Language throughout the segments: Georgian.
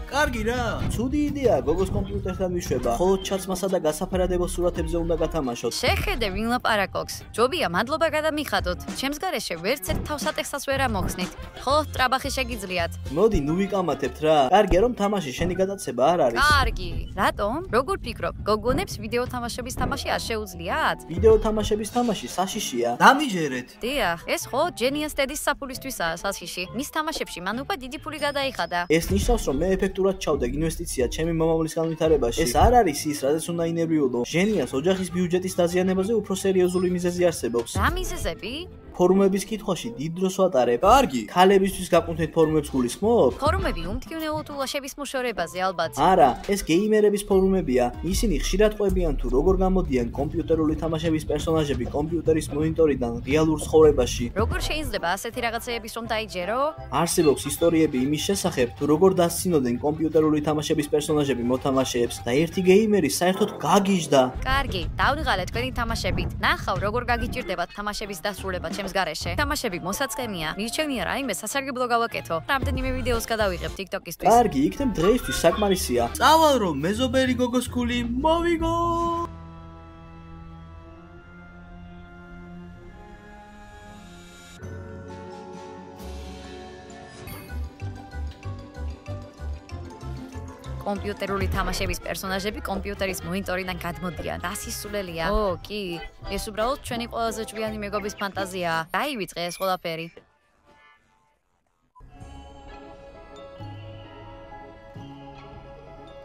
კარგი რა. ცუდი იდეაა გოგოს კომპიუტერთან მიშვება. ხოლო ჩაცმასა და გასაფერადებო სურათებზე უნდა გათამაშოთ. შეხედე ვინ ლაპარაკობს. ჯობია მადლობა გადამიხადოთ. ჩემს გარეშე ვერც ერთ თავსატეხსაც ვერ ამოხსნით. ხოლო ტრაბახი შეგიძლიათ. მოდი, ნუ ვიკამათებთ რა. კარგია რომ თამაში შენი გადაცემა არ არის. კარგი. რატომ? როგორ ფიქრობ? გოგონებს ვიდეო თამაშების თამაში არ შეუძლიათ? ვიდეო თამაშების თამაში საშიშია. დამიჯერეთ. დიახ, ეს ხო ჯენიას დედის საფულისთვისაა საშიში. მის თამაშებში მან უკვე დიდი ფული გადაიხადა. ეს ნიშნავს რომ მე ეფექტურად ჩავდე ინვესტიცია ჩემი მომავლის განვითარებაში. ეს არ არის ის, რადგან უნდა ინერვიულო. ჟენიას ოჯახის ბიუჯეტის დაზიანებაზე უფრო სერიოზული მიზეზი არსებობს. რა მიზეზები? ფორუმების კითხვაში დიდ დროს ვატარებ. კარგი. ქალებისთვის გაკუთვნით ფორუმებს გულისხმობ? ფორუმები უმთქივნეო თულაშების მოშორებაზე ალბათ. არა, ეს გეიმერების ფორუმებია. ისინი ხშირად ყვებიან თუ როგორ გამოდიან კომპიუტერული თამაშების პერსონაჟები კომპიუტერის მონიტორიდან რეალურ ცხოვრებაში. როგორ შეიძლება ასეთი რაღაცეების რომ დაიჯერო? არსებობს ისტორიები იმის შესახებ, თუ როგორ დასცინოდნენ კომპიუტერული თამაშების პერსონაჟები მოთამაშეებს და ერთი გეიმერი საერთოდ გაგიჟდა. კარგი, დავიღალე თქვენი თამაშებით. ნახავ როგორ გაგიჭირდებათ თამაშების დასრულება ჩემს გარეშე. თამაშები მოსაწყენია. მირჩენია რაიმე სასარგებლო გავაკეთო. რამდენიმე ვიდეოს გადავიღებ TikTok-ისთვის. კარგი, იქნებ დღეისთვის საკმარისია. წავალ რომ მეზობერი გოგოს ქული მოვიგო. კომპიუტერული თამაშების პერსონაჟები კომპიუტერის მონიტორიდან გადმოდიან. რა სისულელია? ო, კი. ეს უბრალოდ ჩვენი ყველაზე ჭვიანი მეგობის ფანტაზიაა. დაივიწყე ეს ყველაფერი.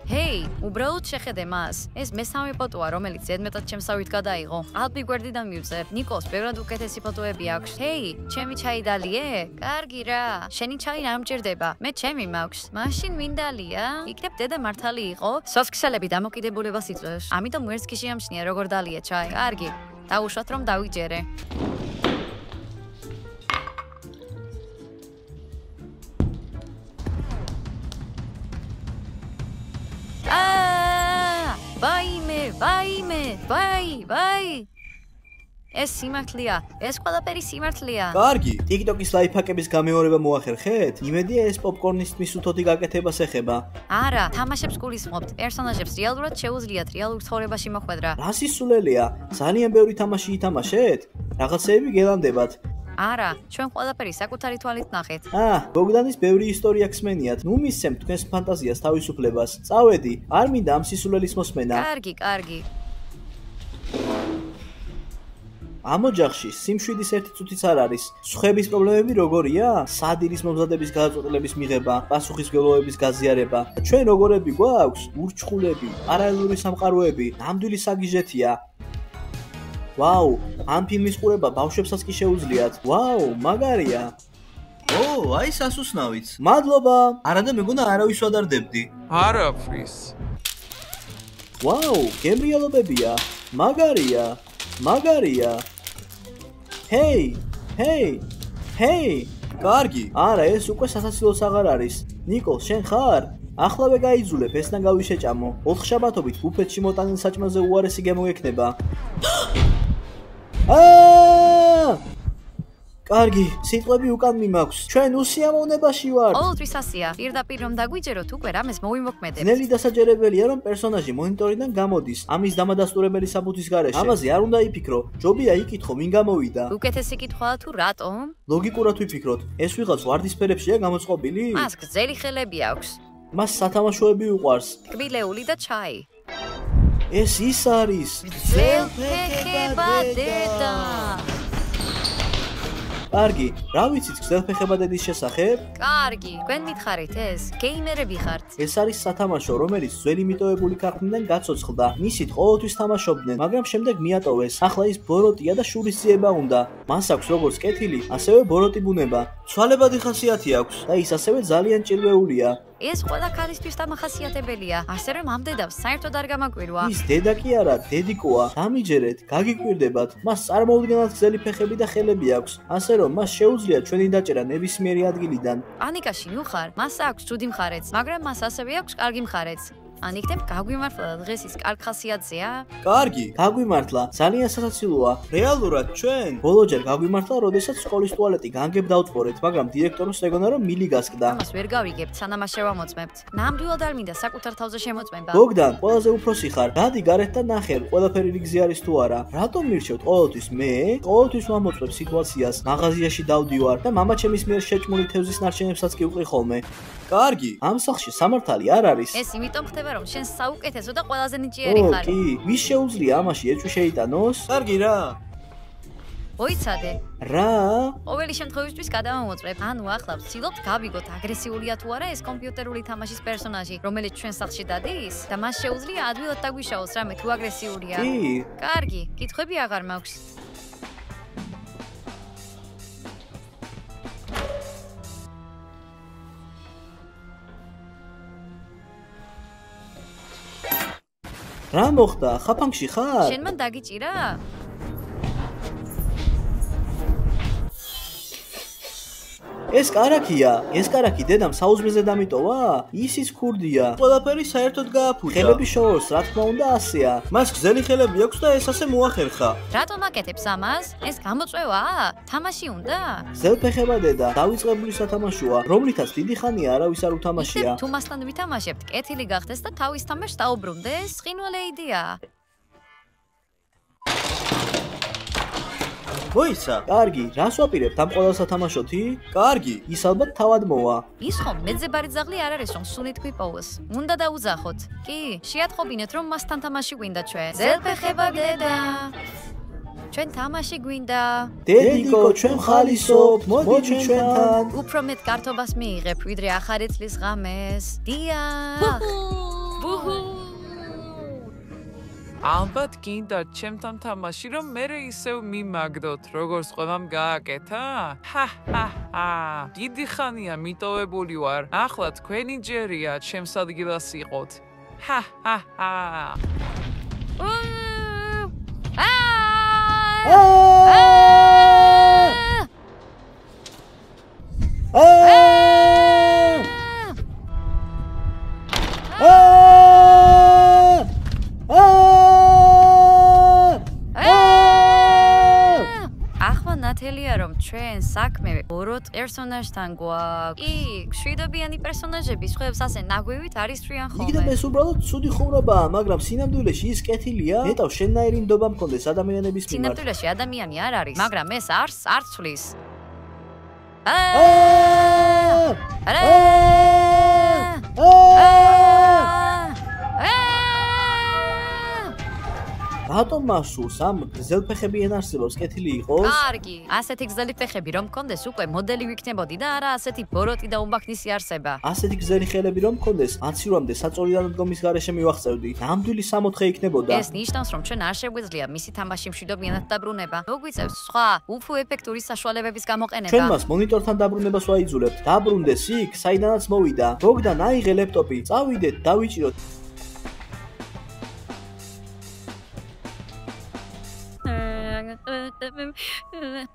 ჰეი, უბრალოდ შეხედე მას. ეს მესამე ფოტოა, რომელიც ზედმეტად ჩემსავით გადაიღო. ალბი გვერდიდან მივწერთ. ნიკოს ბევრად უკეთესი ფოტოები აქვს. ჰეი, ჩემი ჩაი დალიე? კარგი რა. შენი ჩაი არ მჭირდება. მე ჩემი მაქვს. მაშინ ვინ დალია? იქნებ დედა მართალი იყო? სოფქსელები დამოკიდებულებას იწვევს. ამიტომ ვერც კი შეამჩნია როგორ დალიე ჩაი. კარგი. დაუშვათ რომ დავიჯერე. ვაი. ეს სიმართლეა. ეს ყველაფერი სიმართლეა. კარგი, TikTok-ის ლაიფჰაკების გამეორება მოახერხეთ? იმედია ეს პოპკორნის მისუთოთი გაკეთებას ეხება. არა, თამაშებს გულისხმობთ. პერსონაჟებს რეალურად შეუძლიათ რეალურ ცხოვრებაში მოხვედრა. რა სისულელეა? ძალიან ბევრი თამაში ითამაშეთ? რაღაცეები გელანდებათ. არა, ჩვენ ყველაფერი საკუთარი თვალით ნახეთ. ბოგდანის ბევრი ისტორია ხსმენიათ. ნუ მისცემთ თქვენს ფანტაზიას თავისუფლებას. წავედი, არ მინდა ამ სისულელის მოსმენა. კარგი. ამ ოჯახში სიმშვიდის ერთი წუთიც არ არის. სხვების პრობლემები როგორია? სადილის მომზადების გადაწყვეტილების მიღება, პასუხისმგებლობის გაზიარება. ჩვენ როგორები გვაქვს? ურჩხულები, პარალელური სამყაროები, ნამდვილი საგიჟეთია. ვაუ, ამ ფილმის ყურება ბავშვებსაც კი შეუძლიათ. ვაუ, მაგარია. აი სასუსნავიც. მადლობა. არა და მეგონა არავის ვადარდებდი. არაფრის. ვაუ, გემრიელობებია. მაგარია. ჰეი. კარგი. არა, ეს უკვე სასაცილოს აღარ არის. ნიკოლ, შენ ხარ? ახლავე გაიძულებ, ესნა გავიშეჭამო. 4 შაბათობით ბუფეტში მოტანილ საჭმელზე უარესი გემოგექნება. კარგი, სიტყვები უკან მიმაქვს. ჩვენ უსიამოვნებაში ვართ. ყოველთვის ასია. პირდაპირ რომ დაგვიჯეროთ, უკვე რამეს მოვიმოქმედებ. ძნელი დასაჯერებელია, რომ პერსონაჟი მონიტორიდან გამოდის. ამის დამადასტურებელი საბუთის გარეშე. ამაზე არ უნდა იფიქრო. ჯობია იკითხო, ვინ გამოვიდა. უკეთესი კითხვაა თუ რატომ? ლოგიკურად ვიფიქროთ. ეს ვიღაც ვარდისფერებშია გამოწყობილი? მას გრძელი ხელები აქვს. მას სათამაშოები უყვარს. კბილეული და ჩაი. ეს ის არის. გრძელფეხება დედა. კარგი, რა ვიცით გრძელფეხება დედის შესახებ? კარგი, თქვენ მითხარით ეს? გეიმერები ხართ. ეს არის სათამაშო, რომელიც ძველი მიტოვებული ქართლიდან გაცოცხლდა. მისით ყოველთვის თამაშობდნენ, მაგრამ შემდეგ მიატოვეს. ახლა ის ბოროტია და შურისძიება უნდა. მას აქვს როგორც კეთილი, ასევე ბოროტი ბუნება. ცვალებადი ხასიათი აქვს და ის ასევე ძალიან ჭირვეულია. ეს ყველა ქალისთვის დამახასიათებელია. ასე რომ ამ დედავს საერთოდ არ გამაკვირვა. ის დედა კი არა, დედიკოა. დამიჯერეთ, გაგიკვირდებათ. მას წარმოუდგენლად გრძელი ფეხები და ხელები აქვს. ასე რომ მას შეუძლია ჩვენი დაჭერა ნებისმიერი ადგილიდან. პანიკაში ნუ ხარ, მას აქვს ცუდი მხარეც, მაგრამ მას ასევე აქვს კარგი მხარეც. ან იქნებ გაგვიმართლა და დღეს ის კარგ ხასიათზეა? კარგი. გაგვიმართლა, ძალიან სასაცილოა. რეალურად ჩვენ? ბოლოჯერ გაგვიმართლა, როდესაც სკოლის ტუალეტი განგებ დავწორეთ, მაგრამ დირექტორს ეგონა რომ მილი გასკდა. ამას ვერ გავიგებთ, სანამ მას შევამოწმებთ. ნამდვილად არ მინდა საკუთარ თავზე შემოწმება. ბოგდან, ყველაზე უფროსი ხარ. გადი გარეთ და ნახე, ყველაფერი რიგზე არის თუ არა. რატომ მირჩევთ ყოველთვის მე? ყოველთვის ვამოწმებ სიტუაციას. მაღაზიაში დავდივარ და მამა ჩემის მიერ შეჭმული თევზის ნარჩენებსაც კი უყრი ხოლმე. კარგი. ამ სახლში სამართალი არ არის. ეს იმიტომ ხდება, რომ შენ საუკეთესო და ყველაზე ნიჭიერი ხარ. კი, ვის შეუძლია ამაში ეჭვი შეიტანოს? კარგი რა. მოიცადე. რა? ყოველი შემთხვევისთვის გადავამოწმებ. ანუ ახლა ვცდილობთ გავიგოთ აგრესიულია თუ არა ეს კომპიუტერული თამაშის პერსონაჟი, რომელიც ჩვენ სახლში დადის და მას შეუძლია ადვილად დაგვიშაოს რამე თუ აგრესიულია. კი. კარგი, კითხვები აღარ მაქვს. რა მოხდა? ხაფანგში ხარ? შენ მან დაგიჭირა? ეს კარაქია, ეს კარაქი დედამ საუზმეზე დამიტოვა? ისიც ქურდია. ყველაფერი საერთოდ გააფუჭა. ხელები შორს, რა თქმა უნდა, ასეა. მას გზელი ხელები აქვს და ეს ასე მოახერხა. რატომ აკეთებს ამას? ეს გამოწვევაა? თამაში უნდა? ზელფეხება დედა, დავიწყებული სათამაშოა, რომლითაც დიდი ხანია არავის არ უთამაშია. თუ მასთან ვითამაშებთ, კეთილი გახდეს და თავის თამაშს დაუბრუნდეს, სხინვალე იდეა. მოიცა? კარგი, რას ვაპირებთ ამ ყველა სათამაშოთი? კარგი. ის ალბათ თავად მოვა. ის ხომ მეძებარი ძაღლი არ არის, რომ სუნით გვიპოვოს. უნდა დაუძახოთ. კი, შეატყობინეთ, რომ მასთან თამაში გვინდა ჩვენ. ზელფეხება დედა. ჩვენ თამაში გვინდა. დედიკო, ჩვენ ხალისობთ, მოდი ჩვენთან. უფრო მეტ გართობას მიიღებ, ვიდრე ახალი წლის ღამეს. დიახ. ბუჰუ. ალბათ გინდა ჩემთან თამაში, რომ მე ისევ მიმაგდოთ, როგორც ყველამ გააკეთა? ჰა. დიდი ხანია მიტოვებული ვარ. ახლა თქვენი ჯერია ჩემს ადგილას იყოთ. ჰა. ნათელია რომ ჩვენ საქმე ოროთ პერსონაჟთან გვაქვს. კი, შვიდობიანი პერსონაჟები სხვებს ასე ნაგვივით არის თრიან ხოლმე. იქნებ ეს უბრალოდ ცუდი ხუმრობაა, მაგრამ სინამდვილეში ის კეთილია. ნეტავ შენნაირი ნდობა მქონდეს ადამიანების მიმართ. სინამდვილეში ადამიანი არ არის, მაგრამ ეს არს არ ცვლის. რატომ მასურს ამ გზელფეხებიან არსებობს კეთილი იყოს? კარგი, ასეთი გზელი ფეხები რომ მქონდეს უკვე მოდელი ვიქნებოდი და არა ასეთი ბოროტი და უმბაქნისი არსება. ასეთი გზელი ხელები რომ მქონდეს, აცირვამდე საწოლიდან დგომის გარეშე მივახწევდი. ნამდვილი 64 იქნებოდა. ეს ნიშნავს რომ ჩვენ არ შეგვიძლია მისი თამაში მშვიდობიანად დაბრუნება. მოგვიწევს სხვა უფუ ეფექტური საშუალებების გამოყენება. ჩვენ მას მონიტორთან დაბრუნებას ვაიძულებთ. დაბრუნდეს იქ, საიდანაც მოვიდა. ბოგდან, აიღე ლეპტოპი, წავიდეთ, დავიჭიროთ.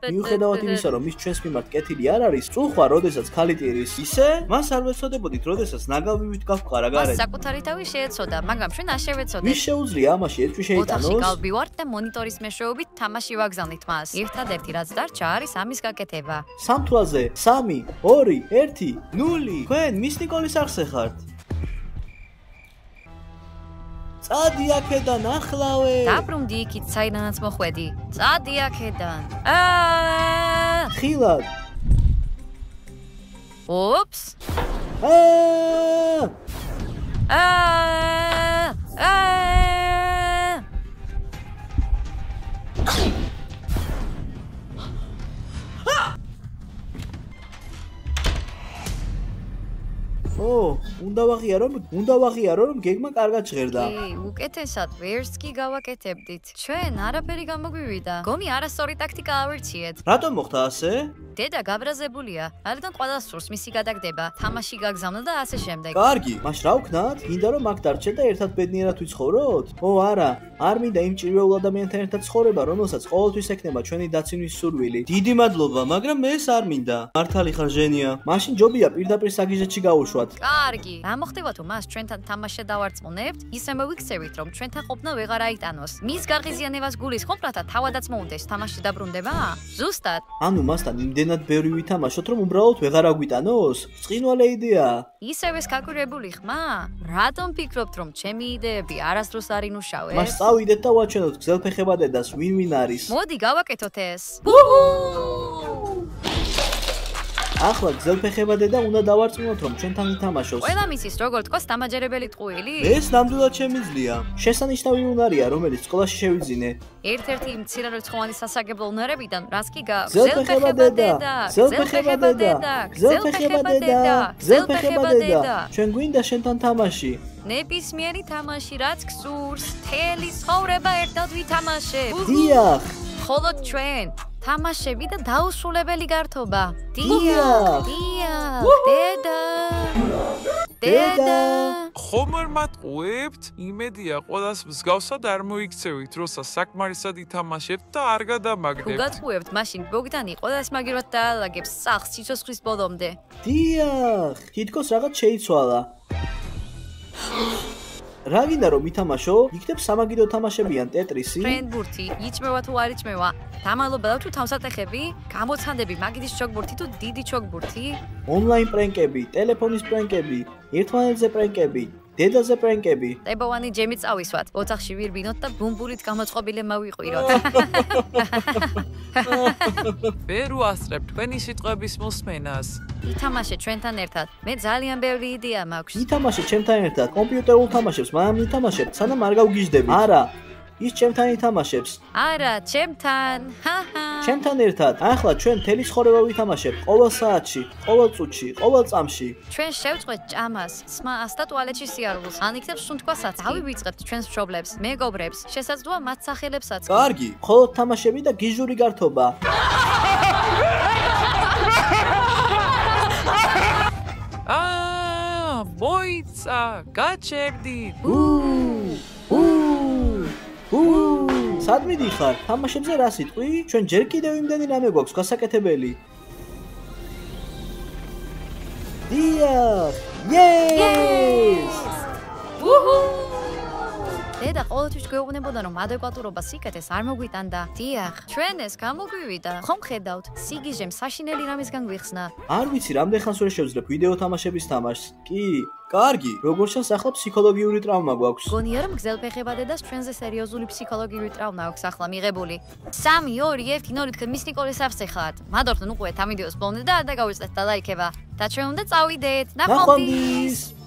მიუხედავად იმისა, რომ ის ჩვენს მიმართ კეთილი არ არის, წუხვა, როდესაც ქალიტირის. ისე? მას არ ვეცოდებოდით, როდესაც ნაგავივით გავყარა მას გარეთ. საკუთარი თავი შეეცოდა, მაგრამ ჩვენ არ შევეცოდეთ. ვის შეუძლია ამაში ეჭვი ოთახში შეიტანოს? გავბივართ და მონიტორის მეშვეობით თამაში ვაგზავნით მას. ერთადერთი რაც დარჩა არის ამის გაკეთება. სამთვალზე 3, 2, 1. 0. თქვენ მის ნიკოლის არხზე ხართ. წადი აქედან ახლავე. დაბრუნდი იქით, საიდანაც მოხვედი. წადი აქედან. ხილად. ოპს. უნდა ვაღიარო რომ გეგმა კარგად ჟღერდა. კი, უკეთესად ვერც კი გავაკეთებდით. ჩვენ არაფერი გამოგვივიდა. გომი არასწორი ტაქტიკა ავირჩიეთ. რატომ მოხდა ასე? დედა გაბრაზებულია. რადგან ყველას სურს მისი გადაგდება, თამაში გაგზავნა და ასე შემდეგ. კარგი, მაშ რა ვქნათ? მინდა რომ მაგ დარჩეთ და ერთად ბედნიერად ვიცხოვროთ? ო არა, არ მინდა იმ ჭირვეულ ადამიანთან ერთად ცხოვრება, რომელსაც ყოველთვის ექნება ჩვენი დაცინვის სურვილი. დიდი მადლობა, მაგრამ მე ეს არ მინდა. მართალი ხარ ჟენია. მაშინ ჯობია პირდაპირ საგიჟეთში გავუშვათ. კარგი, რა მოხდება თუ მას ჩვენთან თამაშზე დავარწმუნებთ? ისე მოვიქცევით, რომ ჩვენთან ყოფნა ვეღარ აიტანოს. მის გარღიზიანებას გულისხმობ, რათა თავადაც მოუნდეს თამაში დაბრუნდება? ზუსტად. ანუ მასთან იმდენად ბევრი ვითამაშოთ, რომ უბრალოდ ვეღარ აგვიტანოს? ბრწყინვალე იდეაა. ისევ ეს გაკურებული ხმა? რატომ ფიქრობთ, რომ ჩემი იდეები არასდროს არ ინუშავეს? მას წავიდეთ და ვაჩვენოთ გზელფეხება დედას, ვინ არის. მოდი გავაკეთოთ ეს. ახლა გზელფეხება დედა უნდა დავარწმუნოთ, რომ ჩვენთან ითამაშოს. ყველა მისის როგორ თქოს დამაჯერებელი ტყუილი? ეს ნამდვილად შემიძლია. შესანიშნავი უნარია, რომელიც სკოლაში შევიძინე. ერთ-ერთი მცირერიცხოვანი სასაგებლო უნარებიდან რას კი გაქვს? გზელფეხება დედა, გზელფეხება დედა, გზელფეხება დედა, გზელფეხება დედა. ჩვენ გვინდა შენთან თამაში. ნებისმიერი თამაში, რაც გსურს, მთელი ცხოვრება ერთად ვითამაშებ. დიახ. ხოლო ჩვენ თამაშები და დაუსრულებელი გართობა. დიახ. დიახ, დედა. დედა. ხომ არ მატყუებთ? იმედია ყველას მსგავსად არ მოიქცევით, როცა საკმარისად ითამაშებთ და არ თუ გადამაგდებთ. გაწუებთ, მაშინ ბოგდანი ყველას მაგირად დაალაგებს სახლს სიცოცხლის ბოლომდე. დიახ, თითქოს რაღაც შეიცვალა. რა გინდა რომ ითამაშო? იქნებ სამაგიდო თამაშებიან ტეტრისი? ფრენბურთი, იჭმევა თუ არ იჭმევა? დამალობა და თუ თავსატეხები? გამოცანდები მაგიდის ჩოგბურთი თუ დიდი ჩოგბურთი? ონლაინ პრენკები, ტელეფონის პრენკები, ერთმანეთზე პრენკები, დედაზე პრენკები. ტებოვანი ჯემი წავისვათ, ოთახში ვირბინოთ და ბუმბულით გამოწყობილე მოვიყვიროთ. ვერ უასწრებ თქვენი სიტყვების მოსმენას. ითამაშე ჩვენთან ერთად. მე ძალიან ბევრი იდეა მაქვს. ითამაშე ჩემთან ერთად კომპიუტერულ თამაშებს, მაგრამ ითამაშებ, სანამ არ გავგიჟდები. არა, ის ჩემთან ითამაშებს. არა, ჩემთან. ჰაჰა. ჩემთან ერთად. ახლა ჩვენ მთელი ცხოვრება ვითამაშებ, ყოველ საათში, ყოველ წუთში, ყოველ წამში. ჩვენ შევწყვეთ ჭამას, სმას და ტუალეტში სიარულს. ან იქნებ სუნთქვასაც. ავივიწყებთ ჩვენს მშობლებს, მეგობრებს, შესაძლოა მათ სახელებსაც. კარგი. მხოლოდ თამაშები და გიჟური გართობა. მოიცა, გაჩერდით. სად მიდიხარ? თამაშებზე რა სიტყვი? ჩვენ ჯერ კიდევ იმდენი რამე გვაქვს გასაკეთებელი. დიახ! Yes! დედა ყოველთვის გვეუბნებოდა, რომ ადეკვატურობას სიკეთეს არ მოგვიტანდა. დიახ, ჩვენ ეს გამოგვივიდა. ხომ ხედავთ, სიგიჟემ საშინელი რამისგან გვიხსნა. არ ვიცი, რამდენ ხანს ვერ შევძლებ ვიდეო თამაშების თამაშს. კი, კარგი. როგორ ჩანს ახლა ფსიქოლოგიური ტრავმა გვაქვს. გონია რომ გზელფეხება დედას ჩვენზე სერიოზული ფსიქოლოგიური ტრავმა აქვს ახლა მიღებული. 3 2 1 0 თქვენ მის ნიკოლის აფსეხათ. მადორთ ნუყუეთ ამ ვიდეოს ბოლომდე და არ დაგავიწყდეთ და ლაიქება. და ჩვენ უნდა წავიდეთ. ნახვამდის.